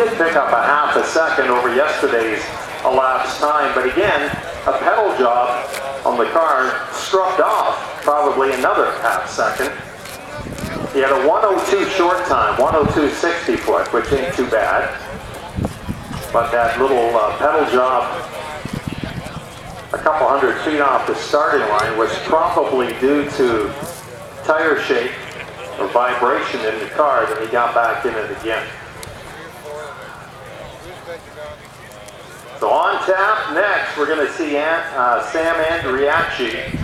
did pick up a half a second over yesterday's elapsed time, but again, a pedal job on the car struck off probably another half second. He had a 1:02 short time, 1:02.60 foot, which ain't too bad. But that little pedal job a couple hundred feet off the starting line was probably due to tire shake or vibration in the car that he got back in it again. So on tap next, we're going to see Sam Andriacci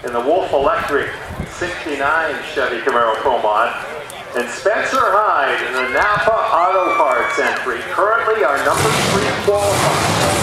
in the Wolf Electric 69 Chevy Camaro Pro-Mod, and Spencer Hyde in the Napa Auto Parts entry, currently our number 3 qualifier.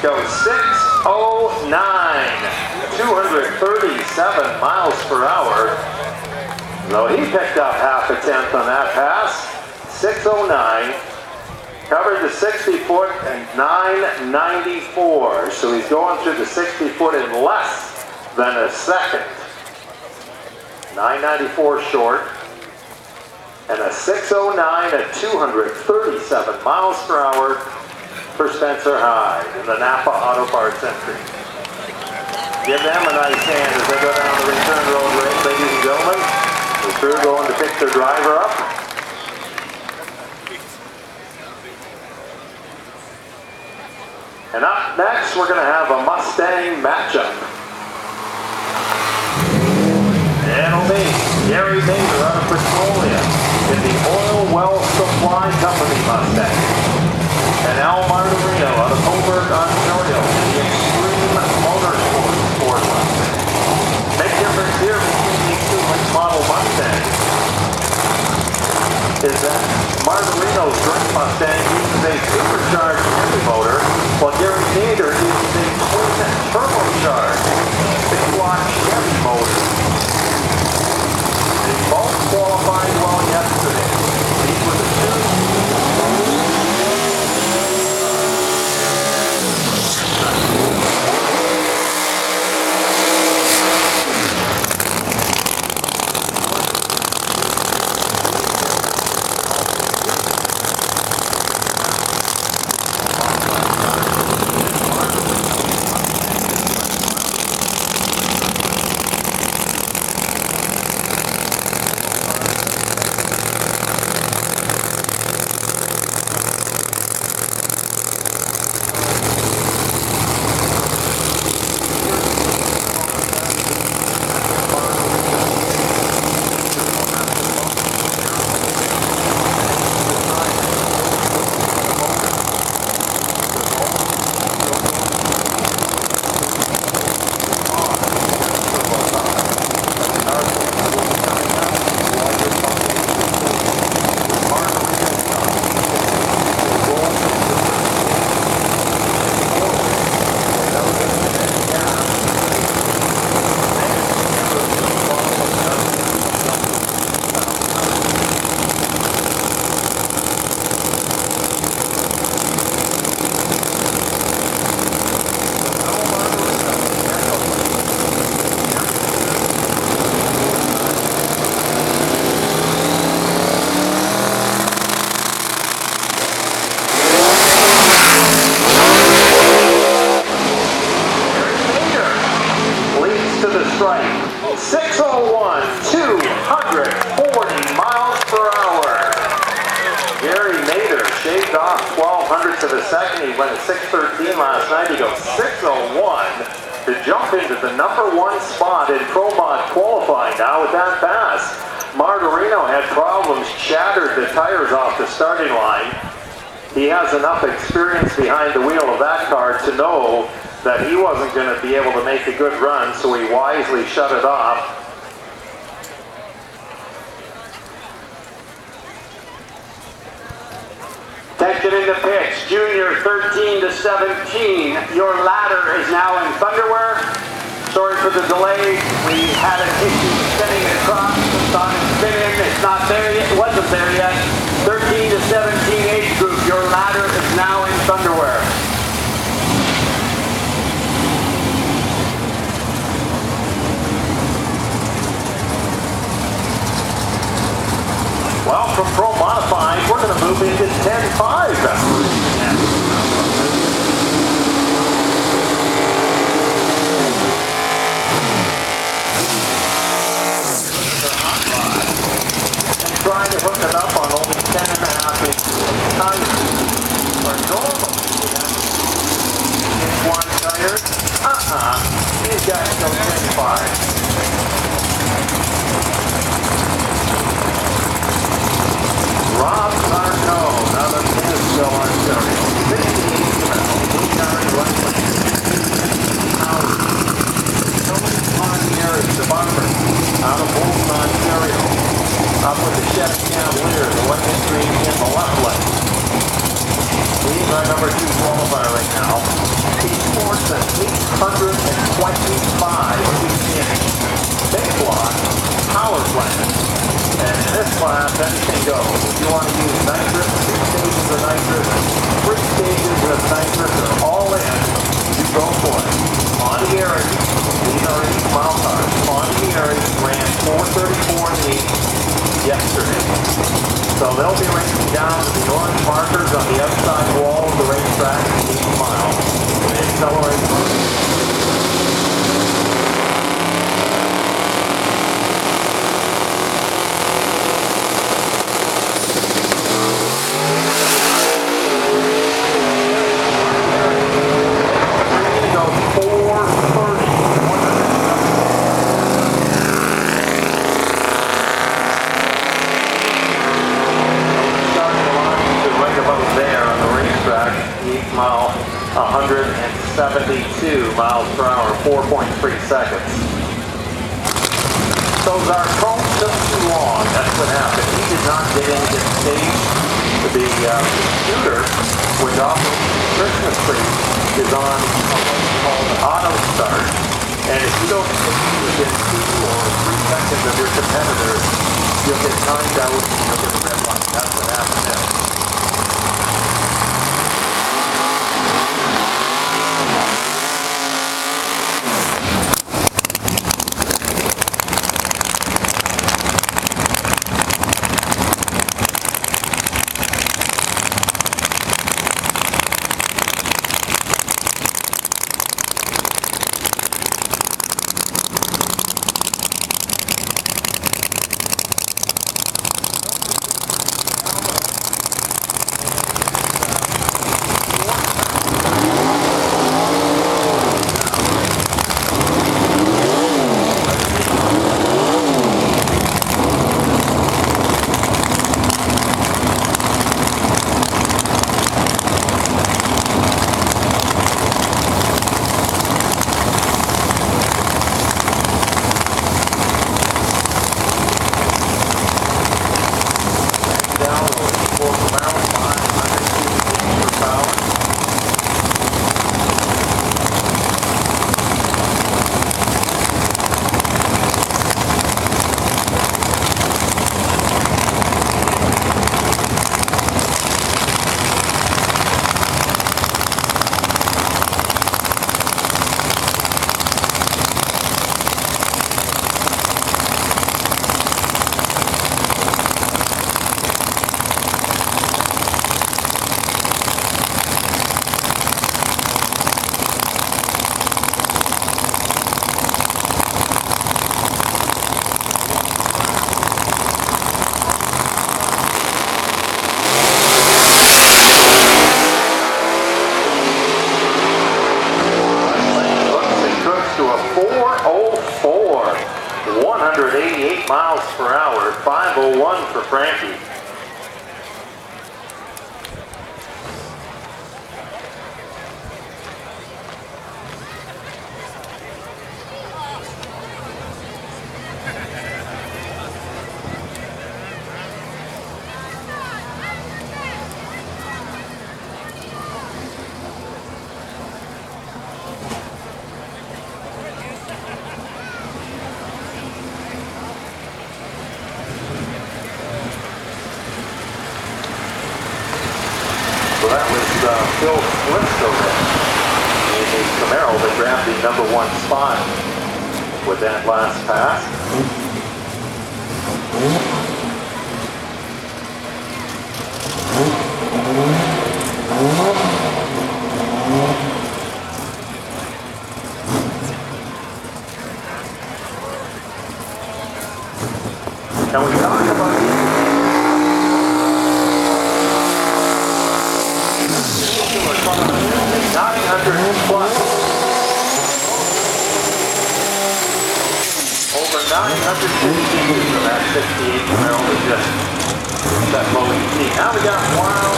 Goes 6:09, 237 miles per hour. Though he picked up half a tenth on that pass, 6:09, covered the 60 foot and 994. So he's going through the 60 foot in less than a second. 994 short, and a 6:09 at 237 miles per hour for Spencer Hyde in the Napa Auto Parts entry. Give them a nice hand as they go down the return road race, ladies and gentlemen. The crew going to pick their driver up. And up next, we're going to have a Mustang matchup. It'll be Gary Bader out of Petroleum in the Oil Well Supply Company Mustang, and Al Martorino out of Coburg, Ontario, in the Extreme Motorsports Ford Mustang. Big difference here between these two model Mustangs is that Martorino's Drake Mustang uses a supercharged Chevy motor, while Gary Bader uses a twin turbocharged big-block Chevy motor. They both qualified well yesterday. These were the two second. He went at 6:13 last night. He goes 6:01 to jump into the #1 spot in Pro Mod qualifying now with that pass. Margarino had problems, shattered the tires off the starting line. He has enough experience behind the wheel of that car to know that he wasn't going to be able to make a good run, so he wisely shut it off. Attention in the pits, Junior 13 to 17. Your ladder is now in Thunderwear. Sorry for the delay. We had an issue spinning across. It's on spinning. It's not there yet. It wasn't there yet. 13 to 17 age group. Your ladder is now in Thunderwear. Well, from Pro Modified, we're going to move into 10.5. And trying to hook it up on only 10.5 inch tires. Or normally, one tire. These guys go 10.5. Rob Sarno, out of Nashville, Ontario. 58 miles, 8-yard right lane. Howard. Tony Pontier is the bumper. Out of Bolton, Ontario. Up with the Chef Cavalier, the one entry in the left lane. He's our number 2 qualifier right now. He's forced an 825 inch big block power plant. And in this class, anything goes. If you want to use nitrous, 2 stages of nitrous, 3 stages of nitrous are all in, you go for it. Montieri, these are 8-mile cars. Montieri ran 434 in the yesterday. So they'll be racing down to the orange markers on the outside wall of the racetrack at 8 miles. And accelerate. Racetrack, 8 mile, 172 miles per hour, 4.3 seconds. So Zarcone took too long. That's what happened. He did not get into the stage. The computer, which often Christmas tree, is on what's called auto start. And if you don't compete within 2 or 3 seconds of your competitors, you'll get timed out and you'll get a red light. That's what happened there. 188 miles per hour, 501 for Frankie. So that was Phil Briscoe in his Camaro that grabbed the #1 spot with that last pass. Can we talk about 900 plus. Over 950 inches of that 68 Camaro was just that low ET. Now we got Wild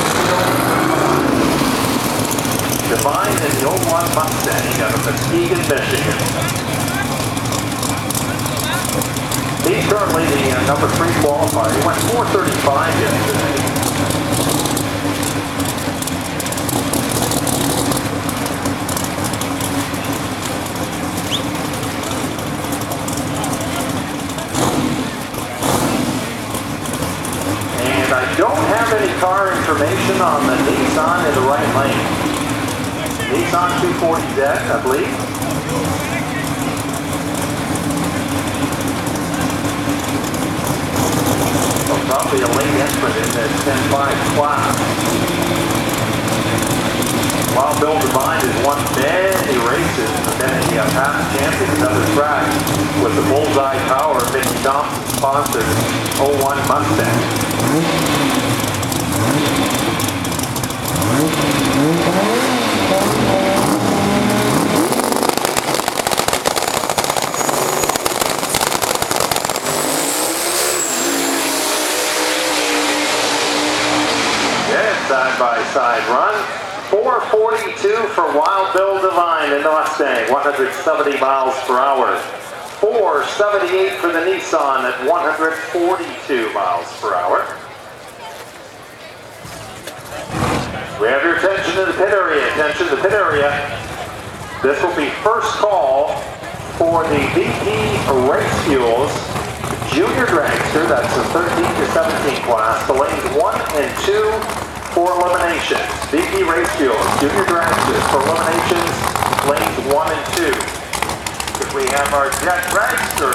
Divine and the 01 Mustang out of Muskegon, Michigan. He's currently the number 3 qualifier. He went 4:35 yesterday. I don't have any car information on the Nissan in the right lane. Nissan 240Z, I believe. So probably a late entrant in the 10.5 class. While Bill Divine has won many races, but then he past champions at other tracks with the Bullseye Power, Mickey Thompson sponsored 01 Mustang. Good side-by-side run. 442 for Wild Bill Divine in the Mustang, 170 miles per hour. 478 for the Nissan at 142 miles per hour. We have your attention to the pit area. Attention to the pit area. This will be first call for the VP Race Fuels Junior Dragster. That's the 13 to 17 class. The lanes 1 and 2 for eliminations. VP Race Fuels Junior Dragsters for eliminations. Lanes 1 and 2. If we have our jet dragster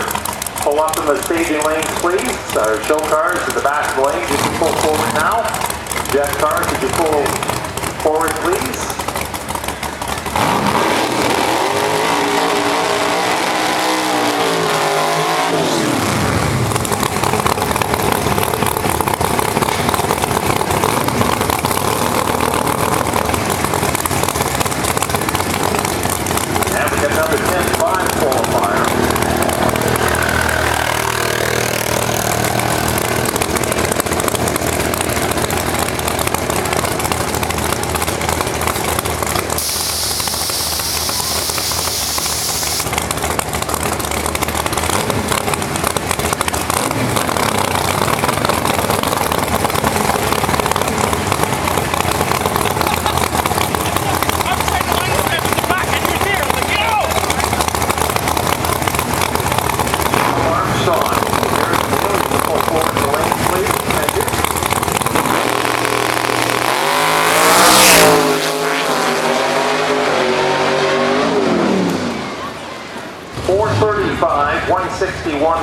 pull up in the staging lanes, please. Our show cars in the back of the lanes. You can pull forward now. Jet cars, could you pull forward, please? And we got another 10.5 qualifier.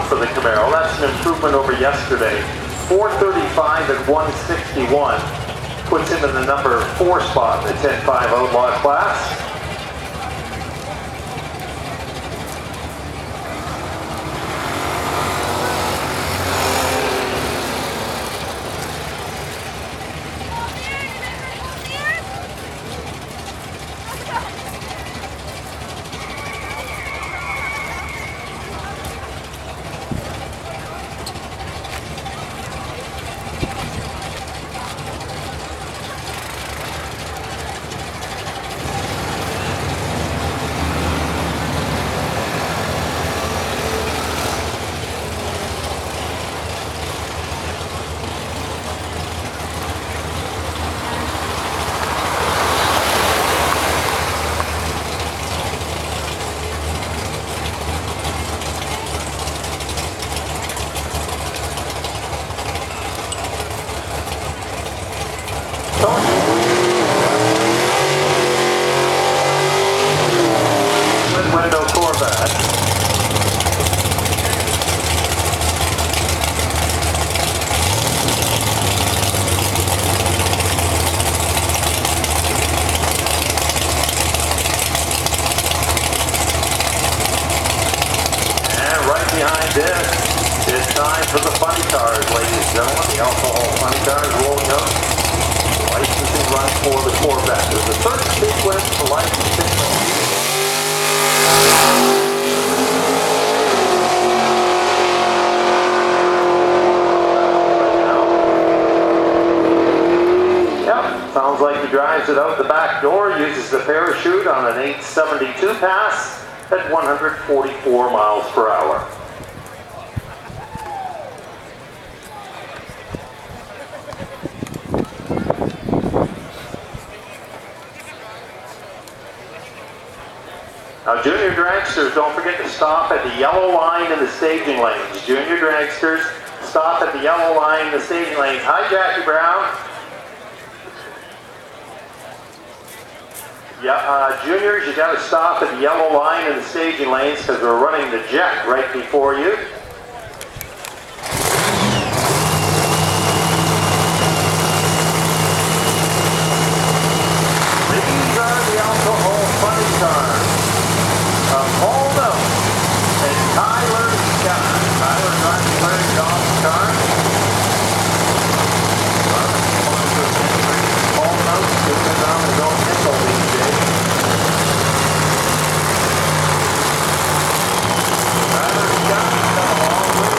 For the Camaro. That's an improvement over yesterday. 435 at 161 puts him in the number 4 spot in the 10.5 Outlaw class. for the funny cars, ladies and gentlemen. The alcohol funny cars rolling out. Licensing run for the Corvette. There's a third sequence for licensing. Yep, sounds like he drives it out the back door, uses the parachute on an 872 pass at 144 miles per hour. Now, junior dragsters, don't forget to stop at the yellow line in the staging lanes. Junior dragsters, stop at the yellow line in the staging lanes. Hi, Jackie Brown. Yeah, juniors, you got to stop at the yellow line in the staging lanes because we're running the jet right before you. These are the alcohol funny cars. Paul Note and Tyler Scott. Tyler driving Larry Dobbs' car. Paul Note is on his own nickel these days. Tyler Scott come along with it.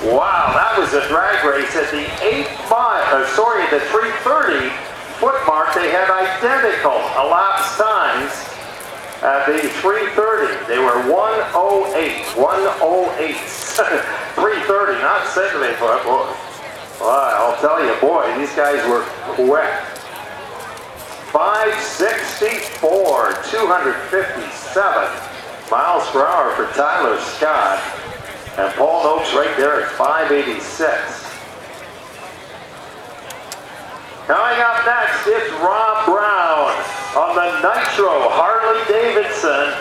Wow, that was a drag race at the 3:30 foot mark. They had identical elapsed times at the 3:30. They were 1:08, 1:08, 3:30, not 70 foot. Well, I'll tell you, boy, these guys were quick. 564, 257 miles per hour for Tyler Scott. And Paul Noakes right there at 586. Coming up next, it's Rob Brown. on the Nitro Harley Davidson.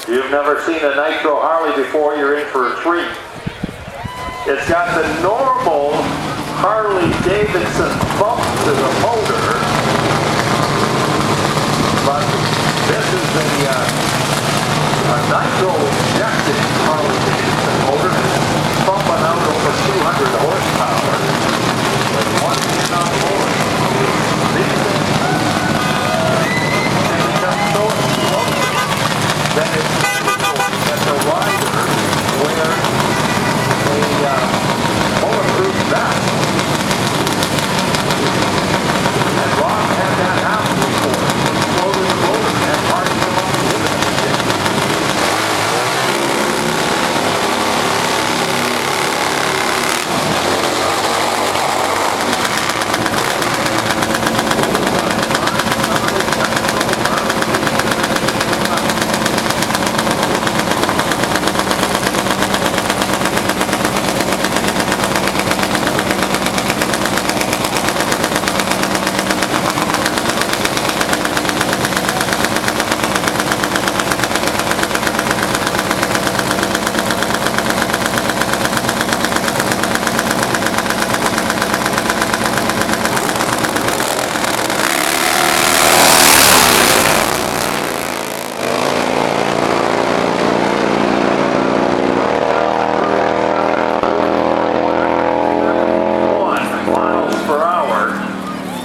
If you've never seen a Nitro Harley before, you're in for a treat. It's got the normal Harley Davidson bump to the motor, but this is a nitro injected Harley Davidson motor, pumping out over 200 horsepower with one pin on board. These things can become so explosive that it's difficult that the rider wears a bulletproof vest. And Rob had that happen before. Exploded the motor and parked him on the internet.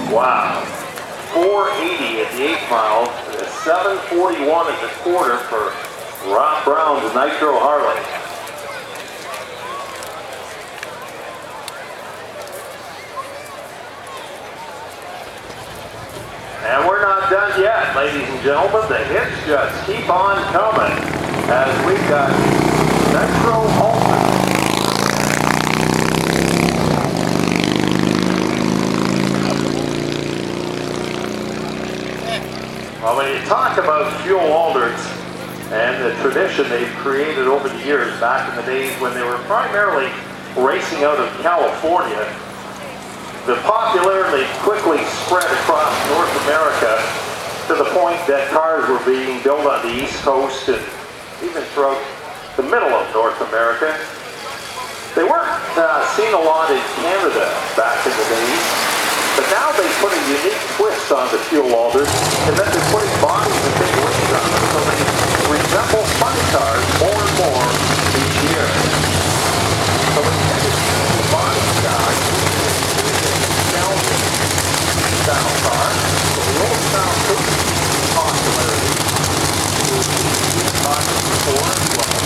Wow, 480 at the 8 mile, 741 at the quarter for Rob Brown's Nitro Harley. And we're not done yet, ladies and gentlemen. The hits just keep on coming as we've got Nitro Ultimate. Well, when you talk about fuel altereds and the tradition they've created over the years, back in the days when they were primarily racing out of California, the popularity quickly spread across North America to the point that cars were being built on the East Coast and even throughout the middle of North America. They weren't seen a lot in Canada back in the days. But now they put a unique twist on the fuel altered, and then they're putting bodies and big wings on them, so they resemble fun cars more and more each year. So instead of using the body style, style car, so the old style took popularity. We've talked before as well.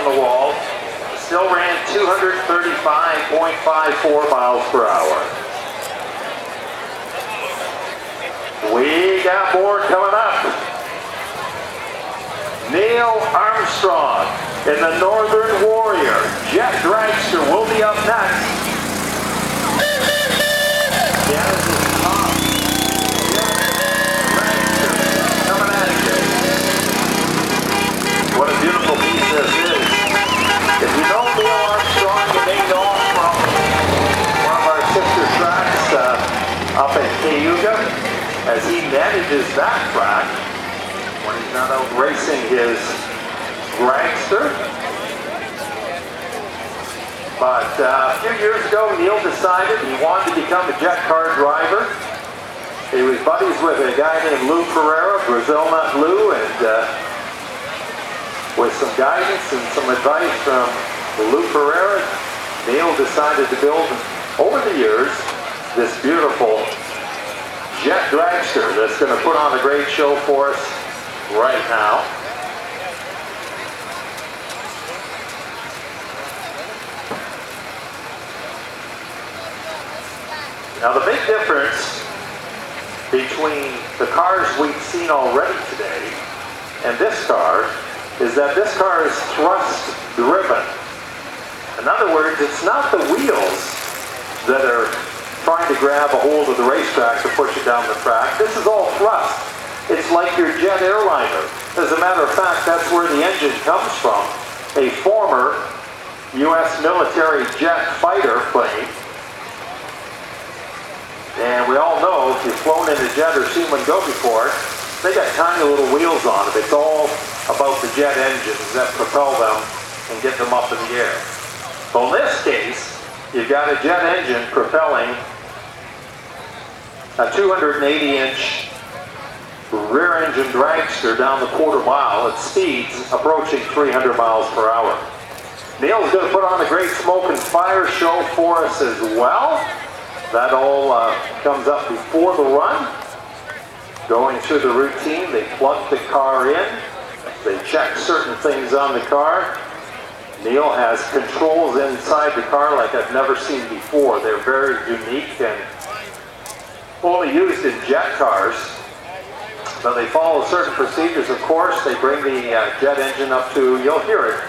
on the wall. Still ran 235.54 miles per hour. We got more coming up. Neil Armstrong in the Northern Warrior. Jet Dragster will be up next. Canada's top Jet Dragster coming at you. What a beautiful piece this is. If you know Neil Armstrong, you may know him from one of our sister tracks up in Cayuga, as he manages that track when he's not out racing his dragster. But a few years ago, Neil decided he wanted to become a jet car driver. He was buddies with a guy named Lou Ferreira, Brazil Nut Lou, and with some guidance and some advice from Lou Ferreira, Neil decided to build, over the years, this beautiful jet dragster that's going to put on a great show for us right now. Now the big difference between the cars we've seen already today and this car is that this car is thrust driven. In other words, it's not the wheels that are trying to grab a hold of the racetrack to push it down the track. This is all thrust. It's like your jet airliner. As a matter of fact, that's where the engine comes from. A former U.S. military jet fighter plane. And we all know, if you've flown in a jet or seen one go before, they got tiny little wheels on it. It's all about the jet engines that propel them and get them up in the air. Well, in this case, you've got a jet engine propelling a 280-inch rear-engine dragster down the quarter mile at speeds approaching 300 miles per hour. Neil's going to put on a great smoke and fire show for us as well. That all comes up before the run. Going through the routine, they plug the car in. They check certain things on the car. Neil has controls inside the car like I've never seen before. They're very unique and only used in jet cars. But they follow certain procedures, of course. They bring the jet engine up to, you'll hear it.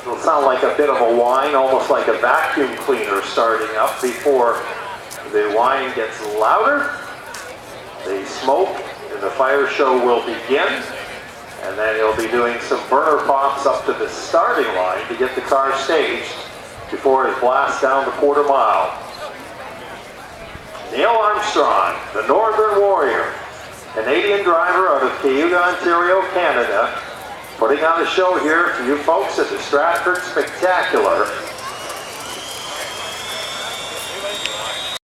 It'll sound like a bit of a whine, almost like a vacuum cleaner starting up before the whine gets louder. They smoke and the fire show will begin. And then he'll be doing some burner pops up to the starting line to get the car staged before it blasts down the quarter mile. Neil Armstrong, the Northern Warrior, Canadian driver out of Cayuga, Ontario, Canada, putting on a show here for you folks at the Stratford Spectacular